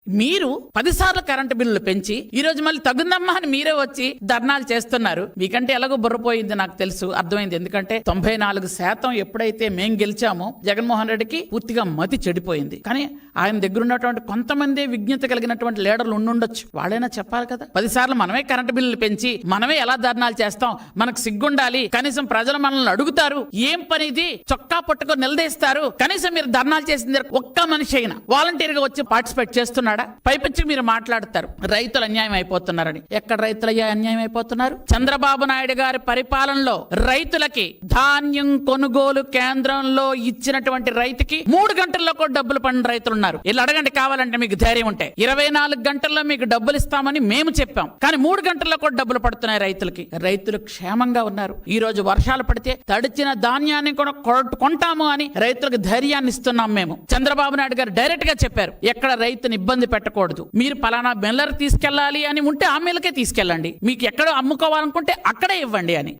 మీరు 10 సార్లు కరెంటు బిల్లులు పెంచి ఈ రోజు మళ్ళీ తగుందమ్మా అని మీరే వచ్చి ధర్నాలు చేస్తున్నారు. మీకంటే ఎలాగో బుర్రపోయింది నాకు తెలుసు, అర్థమైంది. ఎందుకంటే 94% ఎప్పుడైతే మేం గెలిచామో జగన్మోహన్ రెడ్డికి పూర్తిగా మతి చెడిపోయింది. కానీ ఆయన దగ్గర ఉన్నటువంటి కొంతమంది విజ్ఞత కలిగినటువంటి లీడర్లు ఉండుండొచ్చు, వాళ్ళైనా చెప్పాలి కదా. 10 సార్లు మనమే కరెంటు బిల్లులు పెంచి మనమే ఎలా ధర్నాలు చేస్తాం, మనకు సిగ్గుండాలి, కనీసం ప్రజలు మనల్ని అడుగుతారు, ఏం పనిది చొక్కా పట్టుకొని నిలదీస్తారు, కనీసం మీరు ధర్నాలు చేసింది ఒక్క మనిషి అయినా వాలంటీర్ గా వచ్చి పార్టిసిపేట్ చేస్తున్నాడా? పైపించి మీరు మాట్లాడతారు రైతులు అన్యాయం అయిపోతున్నారని. ఎక్కడ రైతులు అన్యాయం అయిపోతున్నారు? చంద్రబాబు నాయుడు గారి పరిపాలనలో రైతులకి ధాన్యం కొనుగోలు కేంద్రంలో ఇచ్చినటువంటి రైతుకి 3 గంటల్లో కూడా డబ్బులు పడిన రైతులు ఉన్నారు. ఇలా అడగండి కావాలంటే, మీకు ధైర్యం ఉంటే. 24 గంటల్లో మీకు డబ్బులు ఇస్తామని మేము చెప్పాం, కానీ 3 గంటల్లో కూడా డబ్బులు పడుతున్నాయి రైతులకి. రైతులు క్షేమంగా ఉన్నారు. ఈ రోజు వర్షాలు పడితే తడిచిన ధాన్యాన్ని కూడా కొంటాము అని రైతులకు ధైర్యాన్ని ఇస్తున్నాం మేము. చంద్రబాబు నాయుడు గారు డైరెక్ట్ గా చెప్పారు, ఎక్కడ రైతుని ఇబ్బంది పెట్టకూడదు, మీరు పలానా మిల్లర్ తీసుకెళ్లాలి అని ఉంటే ఆ మిల్లకే తీసుకెళ్ళండి, మీకు ఎక్కడ అమ్ముకోవాలనుకుంటే అక్కడే ఇవ్వండి అని.